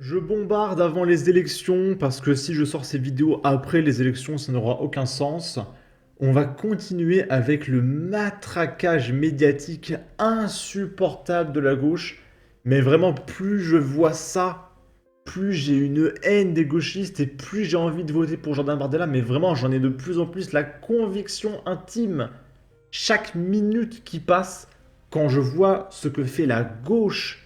Je bombarde avant les élections parce que si je sors ces vidéos après les élections, ça n'aura aucun sens. On va continuer avec le matraquage médiatique insupportable de la gauche. Mais vraiment, plus je vois ça, plus j'ai une haine des gauchistes et plus j'ai envie de voter pour Jordan Bardella. Mais vraiment, j'en ai de plus en plus la conviction intime. Chaque minute qui passe, quand je vois ce que fait la gauche,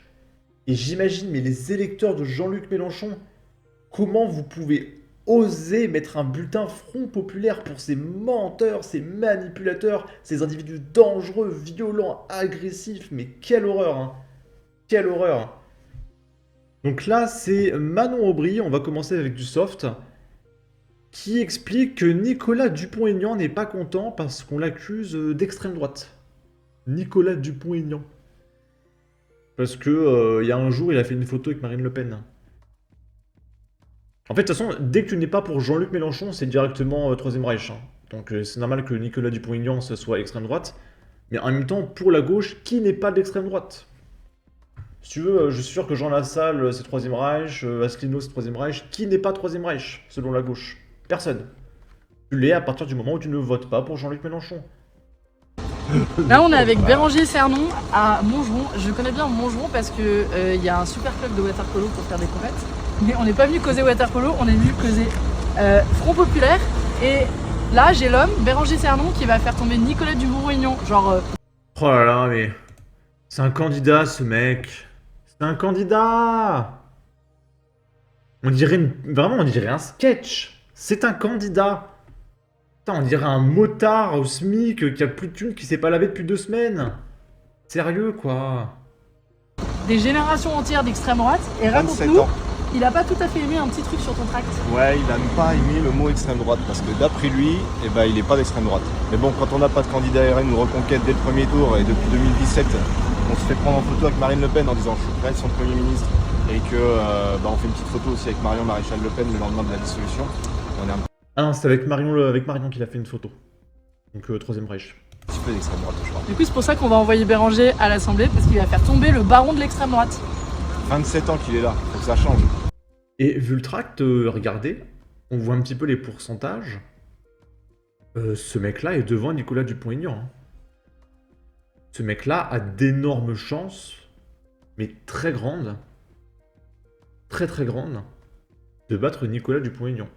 et j'imagine, mais les électeurs de Jean-Luc Mélenchon, comment vous pouvez oser mettre un bulletin Front Populaire pour ces menteurs, ces manipulateurs, ces individus dangereux, violents, agressifs, mais quelle horreur, hein. Quelle horreur. Donc là, c'est Manon Aubry, on va commencer avec du soft, qui explique que Nicolas Dupont-Aignan n'est pas content parce qu'on l'accuse d'extrême droite. Nicolas Dupont-Aignan. Parce que il y a un jour, il a fait une photo avec Marine Le Pen. En fait, de toute façon, dès que tu n'es pas pour Jean-Luc Mélenchon, c'est directement Troisième Reich, hein. Donc c'est normal que Nicolas Dupont-Aignan ce soit extrême droite. Mais en même temps, pour la gauche, qui n'est pas d'extrême droite? Si tu veux, je suis sûr que Jean Lassalle, c'est Troisième Reich, Asselineau, c'est Troisième Reich. Qui n'est pas Troisième Reich, selon la gauche? Personne. Tu l'es à partir du moment où tu ne votes pas pour Jean-Luc Mélenchon. Là, on est avec Béranger Cernon à Montgeron. Je connais bien Montgeron parce que y a un super club de waterpolo pour faire des compètes. Mais on n'est pas venu causer waterpolo, on est venu causer Front Populaire. Et là, j'ai l'homme, Béranger Cernon, qui va faire tomber Nicolas Dupont-Aignan. Genre. Oh là là, mais... C'est un candidat, ce mec. C'est un candidat. On dirait Vraiment, on dirait un sketch. C'est un candidat. Putain, on dirait un motard au SMIC qui a plus de thunes, qui s'est pas lavé depuis 2 semaines. Sérieux, quoi. Des générations entières d'extrême droite. Et 27 raconte-nous, ans. il a pas tout à fait aimé un petit truc sur ton tract. Ouais, il n'aime pas aimé le mot extrême droite parce que d'après lui, eh ben, il n'est pas d'extrême droite. Mais bon, quand on n'a pas de candidat RN ou reconquête dès le premier tour et depuis 2017, on se fait prendre en photo avec Marine Le Pen en disant je suis prêt son Premier ministre et que on fait une petite photo aussi avec Marion Maréchal Le Pen le lendemain de la dissolution. On est un Ah non, c'est avec Marion qu'il a fait une photo. Donc Troisième Reich. petit peu d'extrême droite, je crois. Du coup, c'est pour ça qu'on va envoyer Béranger à l'Assemblée parce qu'il va faire tomber le baron de l'extrême droite. 27 ans qu'il est là, faut que ça change. Et vu le tract, regardez, on voit un petit peu les pourcentages. Ce mec-là est devant Nicolas Dupont-Aignan, hein. Ce mec-là a d'énormes chances, mais très grandes, très très grandes, de battre Nicolas Dupont-Aignan.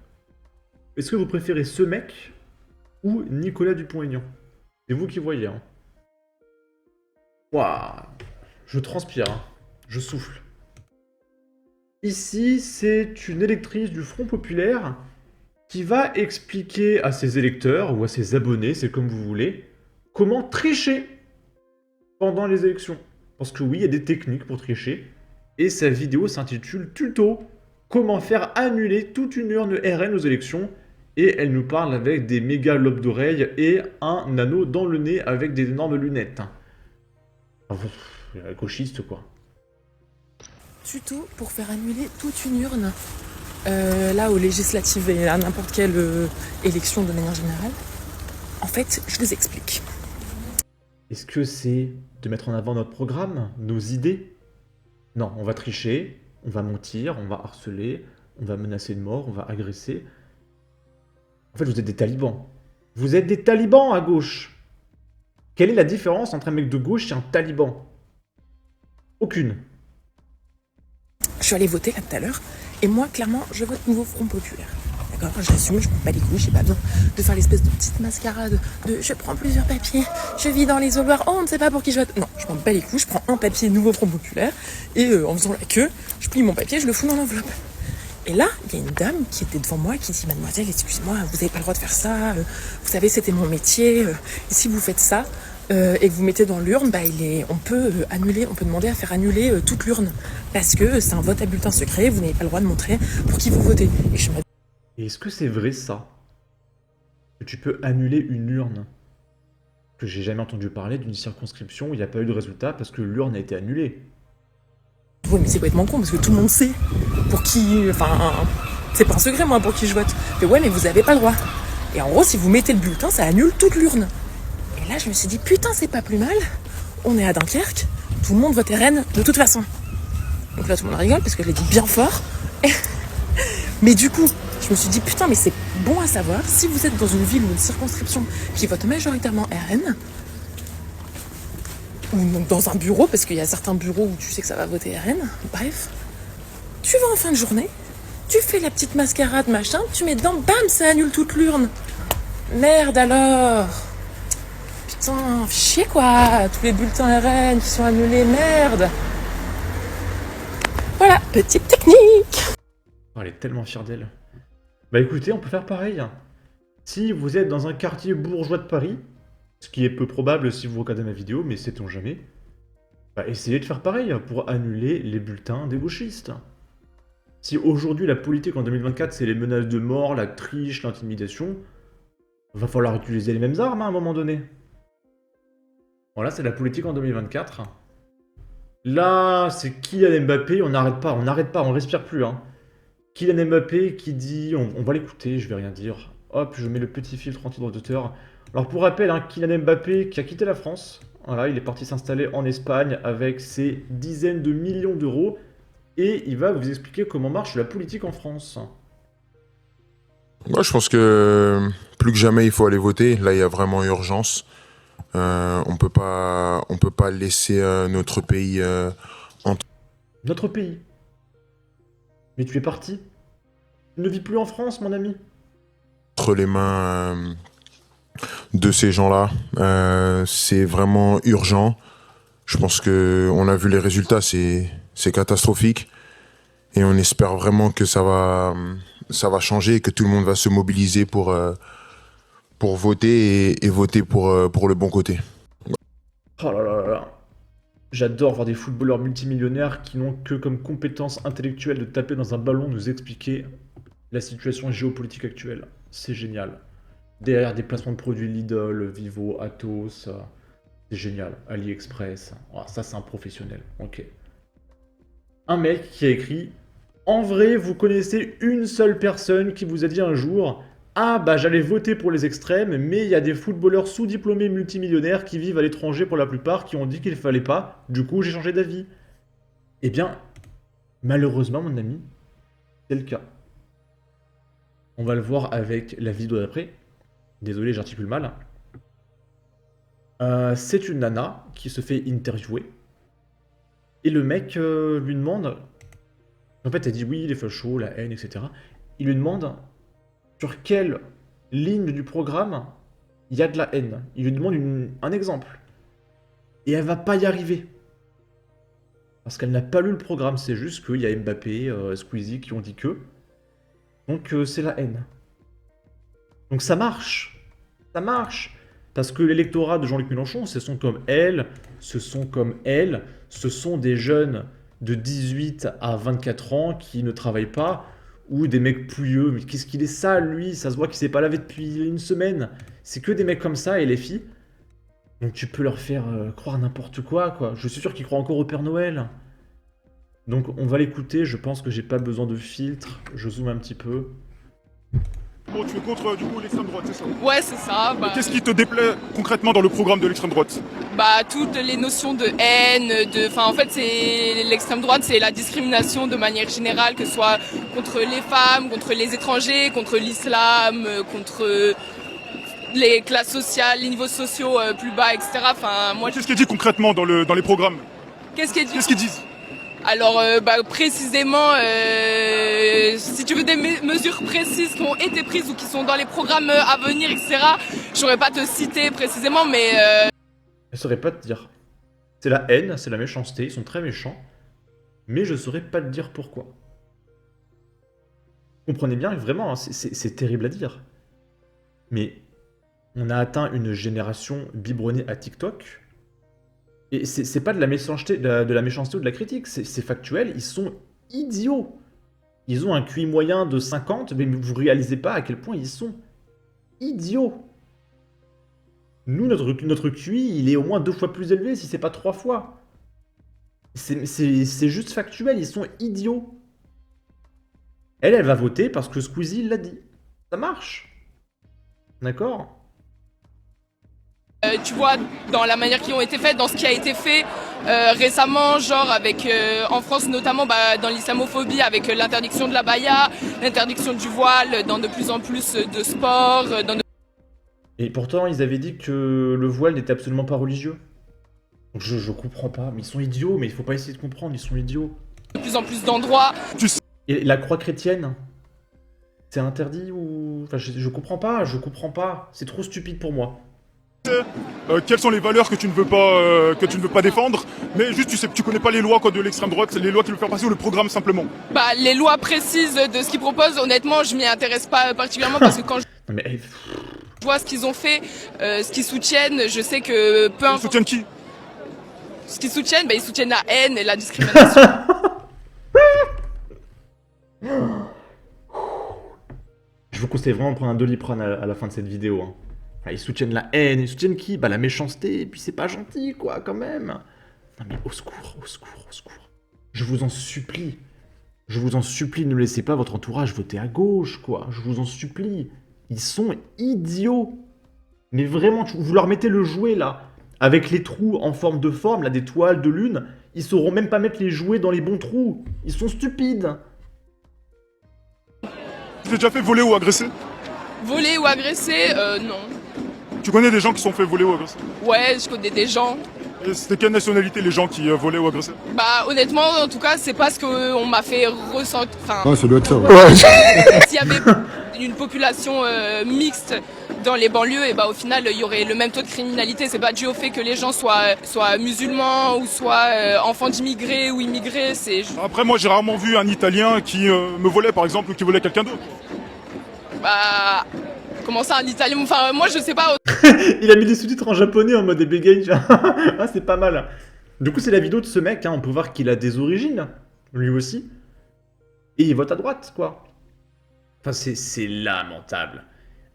Est-ce que vous préférez ce mec ou Nicolas Dupont-Aignan? C'est vous qui voyez, hein. Waouh, je transpire, hein. Je souffle. Ici, c'est une électrice du Front Populaire qui va expliquer à ses électeurs ou à ses abonnés, c'est comme vous voulez, comment tricher pendant les élections. Parce que oui, il y a des techniques pour tricher. Et sa vidéo s'intitule Tuto, comment faire annuler toute une urne RN aux élections. Et elle nous parle avec des méga lobes d'oreilles et un anneau dans le nez avec des énormes lunettes. Enfin, gauchiste quoi. Tuto pour faire annuler toute une urne, là aux législatives et à n'importe quelle élection de manière générale. En fait, je vous explique. Est-ce que c'est de mettre en avant notre programme, nos idées? Non, on va tricher, on va mentir, on va harceler, on va menacer de mort, on va agresser. En fait, vous êtes des talibans. Vous êtes des talibans à gauche. Quelle est la différence entre un mec de gauche et un taliban? Aucune. Je suis allée voter là tout à l'heure, et moi, clairement, je vote nouveau Front Populaire. D'accord, j'assume, je prends pas les couilles, j'ai pas besoin de faire l'espèce de petite mascarade de je prends plusieurs papiers, je vis dans l'isoloir, oh on ne sait pas pour qui je vote. Non, je prends pas les couilles, je prends un papier nouveau Front Populaire, et en faisant la queue, je plie mon papier, je le fous dans l'enveloppe. Et là, il y a une dame qui était devant moi qui dit « Mademoiselle, excusez-moi, vous n'avez pas le droit de faire ça. Vous savez, c'était mon métier. Et si vous faites ça et que vous mettez dans l'urne, on peut annuler, on peut demander à faire annuler toute l'urne. Parce que c'est un vote à bulletin secret, vous n'avez pas le droit de montrer pour qui vous votez. » Et je me... Et est-ce que c'est vrai ça? Que tu peux annuler une urne? Que j'ai jamais entendu parler d'une circonscription où il n'y a pas eu de résultat parce que l'urne a été annulée. Ouais, mais c'est complètement con parce que tout le monde sait pour qui. Enfin, c'est pas un secret, moi, pour qui je vote. Mais ouais, mais vous avez pas le droit. Et en gros, si vous mettez le bulletin, ça annule toute l'urne. Et là, je me suis dit, putain, c'est pas plus mal. On est à Dunkerque, tout le monde vote RN de toute façon. Donc là, tout le monde rigole parce que je l'ai dit bien fort. Mais du coup, je me suis dit, putain, mais c'est bon à savoir, si vous êtes dans une ville ou une circonscription qui vote majoritairement RN, ou donc dans un bureau, parce qu'il y a certains bureaux où tu sais que ça va voter RN, bref, tu vas en fin de journée, tu fais la petite mascarade, machin, tu mets dedans, bam, ça annule toute l'urne. Merde alors. Putain, chier quoi, tous les bulletins RN qui sont annulés, merde. Voilà, petite technique. Oh, elle est tellement fière d'elle. Bah écoutez, on peut faire pareil. Si vous êtes dans un quartier bourgeois de Paris, ce qui est peu probable si vous regardez ma vidéo, mais sait-on jamais, bah essayez de faire pareil pour annuler les bulletins des gauchistes. Si aujourd'hui la politique en 2024 c'est les menaces de mort, la triche, l'intimidation, va falloir utiliser les mêmes armes à un moment donné. Voilà, c'est la politique en 2024. Là, c'est Kylian Mbappé, on n'arrête pas, on respire plus. Hein. Kylian Mbappé qui dit, on va l'écouter, je vais rien dire. Hop, je mets le petit filtre anti-droit d'auteur. Alors pour rappel, hein, Kylian Mbappé qui a quitté la France, voilà, il est parti s'installer en Espagne avec ses dizaines de millions d'euros et il va vous expliquer comment marche la politique en France. Moi, je pense que plus que jamais, il faut aller voter. Là, il y a vraiment urgence. On peut pas laisser notre pays Notre pays. Mais tu es parti. Tu ne vis plus en France, mon ami. entre les mains de ces gens-là. C'est vraiment urgent. Je pense que on a vu les résultats, c'est catastrophique. Et on espère vraiment que ça va changer et que tout le monde va se mobiliser pour voter et voter pour le bon côté. Oh là là là là. J'adore voir des footballeurs multimillionnaires qui n'ont que comme compétence intellectuelle de taper dans un ballon nous expliquer la situation géopolitique actuelle. C'est génial. Derrière des placements de produits Lidl, Vivo, Atos, c'est génial. AliExpress, oh, ça c'est un professionnel. Ok. Un mec qui a écrit « En vrai, vous connaissez une seule personne qui vous a dit un jour « Ah bah j'allais voter pour les extrêmes, mais il y a des footballeurs sous-diplômés multimillionnaires qui vivent à l'étranger pour la plupart qui ont dit qu'il fallait pas, du coup j'ai changé d'avis. » Eh bien, malheureusement mon ami, c'est le cas. On va le voir avec la vidéo d'après. Désolé, j'articule mal. C'est une nana qui se fait interviewer. Et le mec lui demande... En fait, elle dit oui, les fachos, la haine, etc. Il lui demande sur quelle ligne du programme il y a de la haine. Il lui demande un exemple. Et elle va pas y arriver. Parce qu'elle n'a pas lu le programme. C'est juste qu'il y a Mbappé, Squeezie qui ont dit que. Donc c'est la haine. Donc ça marche. Ça marche. Parce que l'électorat de Jean-Luc Mélenchon, ce sont comme elle, ce sont comme elle, ce sont des jeunes de 18 à 24 ans qui ne travaillent pas, ou des mecs pouilleux. Mais qu'est-ce qu'il est sale, lui? Ça se voit qu'il s'est pas lavé depuis une semaine. C'est que des mecs comme ça, et les filles. Donc tu peux leur faire croire n'importe quoi, quoi. Je suis sûr qu'ils croient encore au Père Noël. Donc on va l'écouter, je pense que j'ai pas besoin de filtre. Je zoome un petit peu. Bon, tu es contre du coup l'extrême droite, c'est ça? Ouais, c'est ça. Bah, Qu'est-ce qui te déplaît concrètement dans le programme de l'extrême droite? bah, toutes les notions de haine, enfin, en fait, c'est l'extrême droite, c'est la discrimination de manière générale, que ce soit contre les femmes, contre les étrangers, contre l'islam, contre les classes sociales, les niveaux sociaux plus bas, etc. Enfin, moi, Qu'est-ce qui est dit concrètement dans les programmes? qu'est-ce qui est dit? Qu'est-ce qu'ils disent? Alors, précisément, si tu veux des mesures précises qui ont été prises ou qui sont dans les programmes à venir, etc., je saurais pas te citer précisément, mais... Je saurais pas te dire. C'est la haine, c'est la méchanceté, ils sont très méchants. Mais je saurais pas te dire pourquoi. Comprenez bien, vraiment, hein, c'est terrible à dire. Mais on a atteint une génération biberonnée à TikTok. Et c'est pas de la méchanceté, de la méchanceté ou de la critique, c'est factuel, ils sont idiots. Ils ont un QI moyen de 50, mais vous réalisez pas à quel point ils sont idiots. Nous, notre QI, il est au moins 2 fois plus élevé, si c'est pas 3 fois. C'est juste factuel, ils sont idiots. Elle va voter parce que Squeezie l'a dit. Ça marche. D'accord? Tu vois, dans la manière qui ont été faites, dans ce qui a été fait récemment, genre avec en France notamment dans l'islamophobie, avec l'interdiction de la baya, l'interdiction du voile, dans de plus en plus de sports, dans de Et pourtant, ils avaient dit que le voile n'était absolument pas religieux. Donc je comprends pas, mais ils sont idiots, mais il faut pas essayer de comprendre, ils sont idiots. plus en plus d'endroits. Et la croix chrétienne, c'est interdit ou... Enfin, je comprends pas, c'est trop stupide pour moi. Quelles sont les valeurs que tu ne veux pas défendre, mais juste tu connais pas les lois quoi, de l'extrême droite, les lois qui veulent faire passer ou le programme simplement. Les lois précises de ce qu'ils proposent, honnêtement, je m'y intéresse pas particulièrement parce que quand je Non mais... vois ce qu'ils ont fait, ce qu'ils soutiennent, je sais que peu Ils importe soutiennent qui? ce qu'ils soutiennent, ils soutiennent la haine et la discrimination. Je vous conseille vraiment de prendre un Doliprane à la fin de cette vidéo. Hein. Enfin, ils soutiennent la haine, ils soutiennent qui? Bah la méchanceté, et puis c'est pas gentil quoi, quand même. Non mais au secours, au secours, au secours. Je vous en supplie. Je vous en supplie, ne laissez pas votre entourage voter à gauche, quoi. Je vous en supplie. Ils sont idiots. Mais vraiment, vous leur mettez le jouet, là, avec les trous en forme de forme, là, des toiles de lune, ils sauront même pas mettre les jouets dans les bons trous. Ils sont stupides. Tu t'es déjà fait voler ou agresser? Voler ou agresser, non. Tu connais des gens qui sont fait voler ou agresser? Ouais, je connais des gens. Et c'était quelle nationalité les gens qui volaient ou agressaient? Honnêtement, en tout cas, c'est pas ce qu'on m'a fait ressentir. Enfin, ça doit être ça, ouais. s'il y avait une population mixte dans les banlieues, et au final, il y aurait le même taux de criminalité. C'est pas dû au fait que les gens soient musulmans ou soient enfants d'immigrés ou immigrés. Après, moi, j'ai rarement vu un Italien qui me volait, par exemple, ou qui volait quelqu'un d'autre. Comment ça, un italien? Enfin, moi, je sais pas. Il a mis des sous-titres en japonais en mode bégaye. Ah, c'est pas mal. Du coup, c'est la vidéo de ce mec, hein. On peut voir qu'il a des origines, lui aussi. Et il vote à droite, quoi. Enfin, c'est lamentable.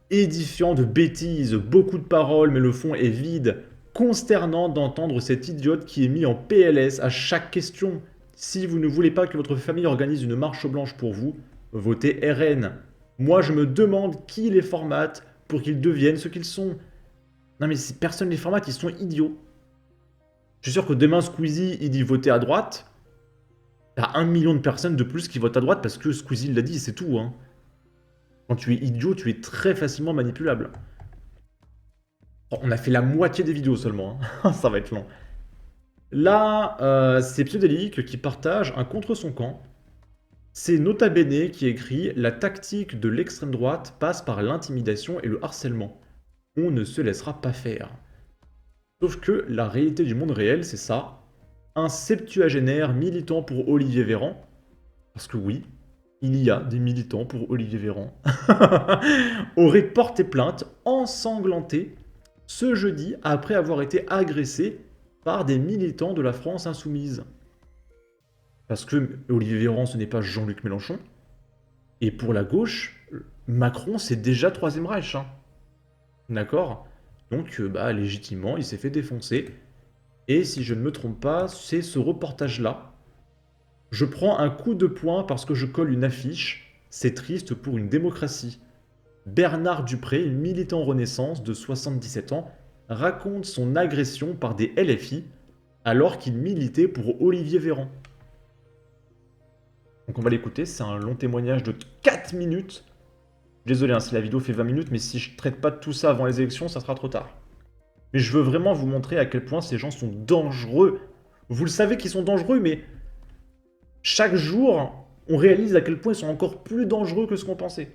Édifiant de bêtises, beaucoup de paroles, mais le fond est vide. Consternant d'entendre cet idiote qui est mis en PLS à chaque question. Si vous ne voulez pas que votre famille organise une marche blanche pour vous, votez RN. Moi, je me demande qui les formate pour qu'ils deviennent ce qu'ils sont. Non mais si personne les formate, ils sont idiots. Je suis sûr que demain Squeezie, il dit voter à droite. Il y a 1 million de personnes de plus qui votent à droite parce que Squeezie l'a dit, c'est tout. Hein. Quand tu es idiot, tu es très facilement manipulable. Oh, on a fait la moitié des vidéos seulement. Hein. Ça va être long. Là, c'est Pseudelic qui partage un contre son camp. C'est Nota Bene qui écrit « La tactique de l'extrême droite passe par l'intimidation et le harcèlement. On ne se laissera pas faire. » Sauf que la réalité du monde réel, c'est ça. Un septuagénaire militant pour Olivier Véran, parce que oui, il y a des militants pour Olivier Véran, aurait porté plainte ensanglanté ce jeudi après avoir été agressé par des militants de la France insoumise. Parce que Olivier Véran, ce n'est pas Jean-Luc Mélenchon. Et pour la gauche, Macron, c'est déjà Troisième Reich. Hein. D'accord? Donc, légitimement, il s'est fait défoncer. Et si je ne me trompe pas, c'est ce reportage-là. Je prends un coup de poing parce que je colle une affiche. C'est triste pour une démocratie. Bernard Dupré, militant Renaissance de 77 ans, raconte son agression par des LFI alors qu'il militait pour Olivier Véran. Donc on va l'écouter, c'est un long témoignage de 4 minutes. Désolé si la vidéo fait 20 minutes, mais si je traite pas de tout ça avant les élections, ça sera trop tard. Mais je veux vraiment vous montrer à quel point ces gens sont dangereux. Vous le savez qu'ils sont dangereux, mais chaque jour, on réalise à quel point ils sont encore plus dangereux que ce qu'on pensait.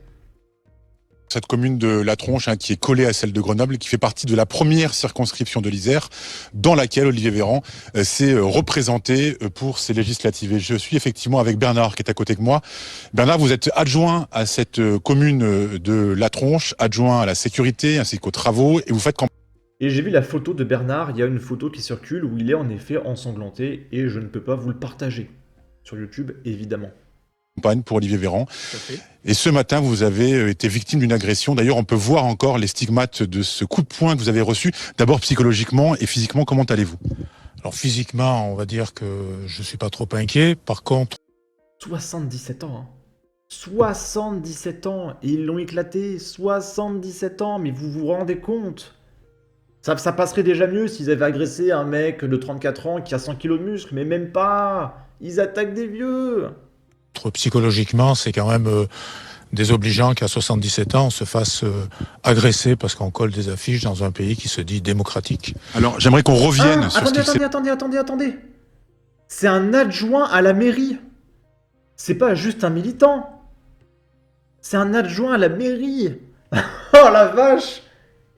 Cette commune de La Tronche, qui est collée à celle de Grenoble, qui fait partie de la première circonscription de l'Isère, dans laquelle Olivier Véran s'est représenté pour ces législatives. Et je suis effectivement avec Bernard, qui est à côté de moi. Bernard, vous êtes adjoint à cette commune de La Tronche, adjoint à la sécurité ainsi qu'aux travaux, et vous faites campagne. Et j'ai vu la photo de Bernard, il y a une photo qui circule où il est en effet ensanglanté, et je ne peux pas vous le partager. Sur YouTube, évidemment. Pour Olivier Véran. Et ce matin, vous avez été victime d'une agression. D'ailleurs, on peut voir encore les stigmates de ce coup de poing que vous avez reçu. D'abord psychologiquement et physiquement, comment allez-vous? Alors physiquement, on va dire que je suis pas trop inquiet. Par contre... 77 ans, hein. 77 ans, et ils l'ont éclaté. 77 ans, mais vous vous rendez compte? Ça passerait déjà mieux s'ils avaient agressé un mec de 34 ans qui a 100 kilos de muscles, mais même pas. Ils attaquent des vieux. Psychologiquement, c'est quand même désobligeant qu'à 77 ans, on se fasse agresser parce qu'on colle des affiches dans un pays qui se dit démocratique. Alors, j'aimerais qu'on revienne sur ce qu'il s'est... Attendez. C'est un adjoint à la mairie. C'est pas juste un militant. C'est un adjoint à la mairie. Oh la vache.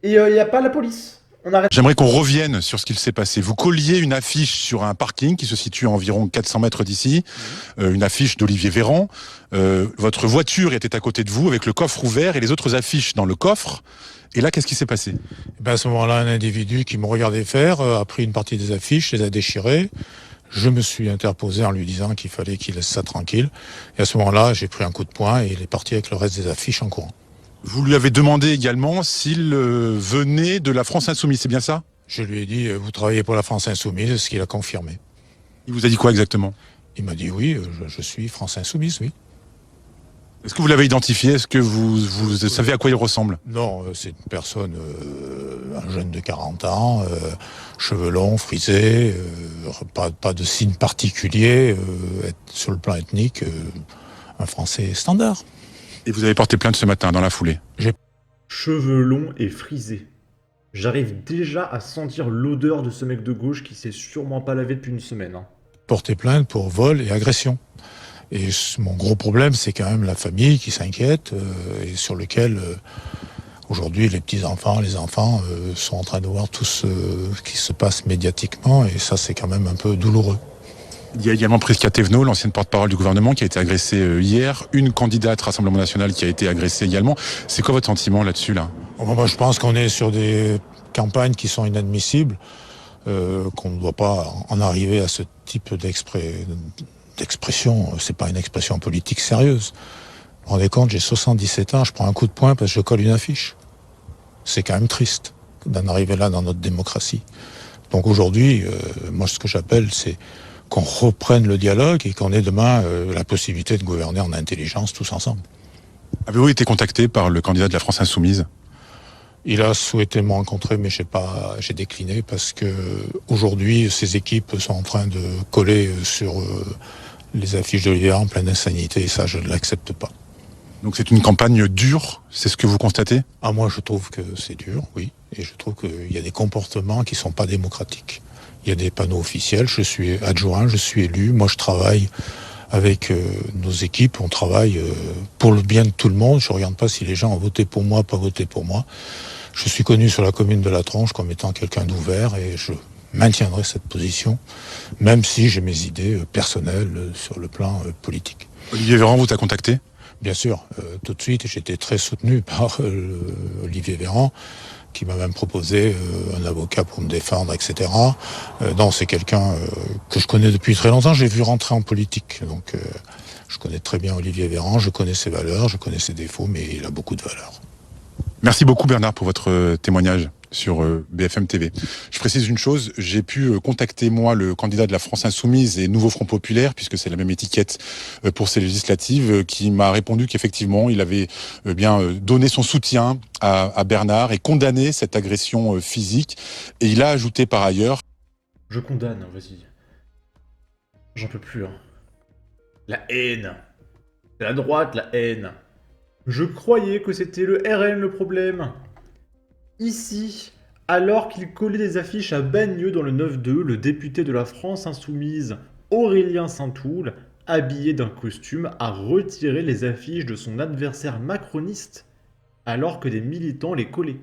Et il n'y a pas la police. On arrête. J'aimerais qu'on revienne sur ce qu'il s'est passé. Vous colliez une affiche sur un parking qui se situe à environ 400 mètres d'ici, une affiche d'Olivier Véran. Votre voiture était à côté de vous avec le coffre ouvert et les autres affiches dans le coffre. Et là, qu'est-ce qui s'est passé? À ce moment-là, un individu qui me regardait faire a pris une partie des affiches, les a déchirées. Je me suis interposé en lui disant qu'il fallait qu'il laisse ça tranquille. Et à ce moment-là, j'ai pris un coup de poing et il est parti avec le reste des affiches en courant. Vous lui avez demandé également s'il venait de la France Insoumise, c'est bien ça? Je lui ai dit, vous travaillez pour la France Insoumise, ce qu'il a confirmé. Il vous a dit quoi exactement? Il m'a dit oui, je suis France Insoumise, oui. Est-ce que vous l'avez identifié? Est-ce que vous savez à quoi il ressemble? Non, c'est une personne, un jeune de 40 ans, cheveux longs, frisés, pas de signe particulier, sur le plan ethnique, un Français standard. Et vous avez porté plainte ce matin, dans la foulée? Cheveux longs et frisés. J'arrive déjà à sentir l'odeur de ce mec de gauche qui s'est sûrement pas lavé depuis une semaine. Porté plainte pour vol et agression. Et mon gros problème, c'est quand même la famille qui s'inquiète et sur lequel, aujourd'hui, les petits-enfants, les enfants sont en train de voir tout ce qui se passe médiatiquement. Et ça, c'est quand même un peu douloureux. Il y a également Prisca Thévenot, l'ancienne porte-parole du gouvernement, qui a été agressée hier. Une candidate Rassemblement National qui a été agressée également. C'est quoi votre sentiment là-dessus, là? Moi, je pense qu'on est sur des campagnes qui sont inadmissibles, qu'on ne doit pas en arriver à ce type d'expression. C'est pas une expression politique sérieuse. Vous vous rendez compte, j'ai 77 ans, je prends un coup de poing parce que je colle une affiche. C'est quand même triste d'en arriver là dans notre démocratie. Donc aujourd'hui, moi, ce que j'appelle, c'est qu'on reprenne le dialogue et qu'on ait demain la possibilité de gouverner en intelligence tous ensemble. Avez-vous été contacté par le candidat de la France Insoumise? Il a souhaité me rencontrer, mais j'ai décliné parce que aujourd'hui, ces équipes sont en train de coller sur les affiches d'Olivier en pleine insanité et ça, je ne l'accepte pas. Donc c'est une campagne dure, c'est ce que vous constatez? Moi, je trouve que c'est dur, oui, et je trouve qu'il y a des comportements qui ne sont pas démocratiques. Il y a des panneaux officiels, je suis adjoint, je suis élu, moi je travaille avec nos équipes, on travaille pour le bien de tout le monde, je ne regarde pas si les gens ont voté pour moi, pas voté pour moi. Je suis connu sur la commune de La Tronche comme étant quelqu'un d'ouvert et je maintiendrai cette position, même si j'ai mes idées personnelles sur le plan politique. Olivier Véran vous a contacté? Bien sûr, tout de suite, j'étais très soutenu par Olivier Véran, qui m'a même proposé un avocat pour me défendre, etc. Non, c'est quelqu'un que je connais depuis très longtemps. J'ai vu rentrer en politique, donc je connais très bien Olivier Véran, je connais ses valeurs, je connais ses défauts, mais il a beaucoup de valeurs. Merci beaucoup Bernard pour votre témoignage sur BFM TV. Je précise une chose, j'ai pu contacter moi le candidat de la France Insoumise et Nouveau Front Populaire, puisque c'est la même étiquette pour ces législatives, qui m'a répondu qu'effectivement il avait bien donné son soutien à Bernard et condamné cette agression physique. Et il a ajouté par ailleurs... Je condamne, vas-y. J'en peux plus. La haine. C'est la droite, la haine. Je croyais que c'était le RN le problème. Ici, alors qu'il collait des affiches à Bagneux dans le 9-2, le député de la France Insoumise, Aurélien Saint-Toul, habillé d'un costume, a retiré les affiches de son adversaire macroniste, alors que des militants les collaient.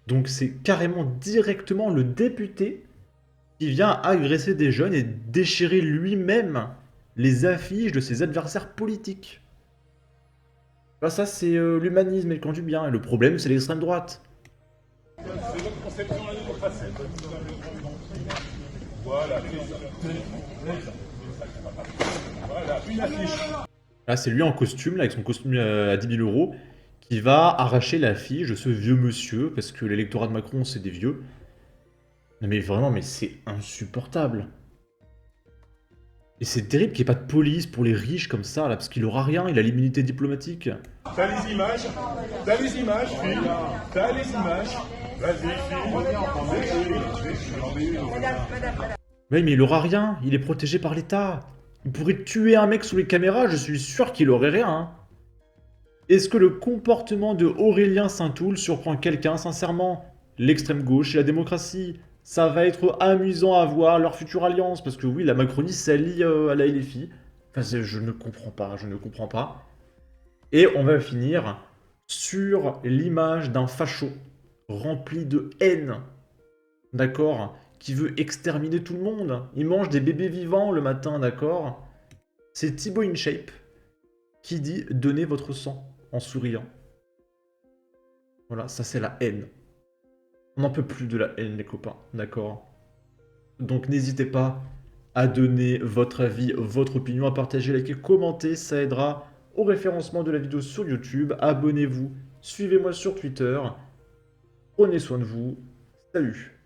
Donc c'est carrément directement le député qui vient agresser des jeunes et déchirer lui-même les affiches de ses adversaires politiques. Là, ça, c'est l'humanisme et le camp du bien. Et le problème, c'est l'extrême droite. C'est notre conception de la démocratie. Voilà, une affiche. Là, c'est lui en costume, là, avec son costume à 10 000 €, qui va arracher l'affiche de ce vieux monsieur, parce que l'électorat de Macron, c'est des vieux. Non mais vraiment, mais c'est insupportable. Et c'est terrible qu'il n'y ait pas de police pour les riches comme ça, là, parce qu'il aura rien, il a l'immunité diplomatique. T'as les images, fille, t'as les images. Oui, mais il aura rien, il est protégé par l'État. Il pourrait tuer un mec sous les caméras, je suis sûr qu'il aurait rien. Hein. Est-ce que le comportement de Aurélien Saint-Toul surprend quelqu'un, sincèrement? L'extrême gauche et la démocratie, ça va être amusant à voir leur future alliance, parce que oui, la Macronie s'allie à la LFI. Enfin, je ne comprends pas, je ne comprends pas. Et on va finir sur l'image d'un facho rempli de haine, d'accord, qui veut exterminer tout le monde. Il mange des bébés vivants le matin, d'accord. C'est Thibaut InShape qui dit « Donnez votre sang » en souriant. Voilà, ça c'est la haine. On n'en peut plus de la haine, les copains, d'accord. Donc n'hésitez pas à donner votre avis, votre opinion, à partager, liker, commenter, ça aidera au référencement de la vidéo sur YouTube. Abonnez-vous, suivez-moi sur Twitter. Prenez soin de vous. Salut!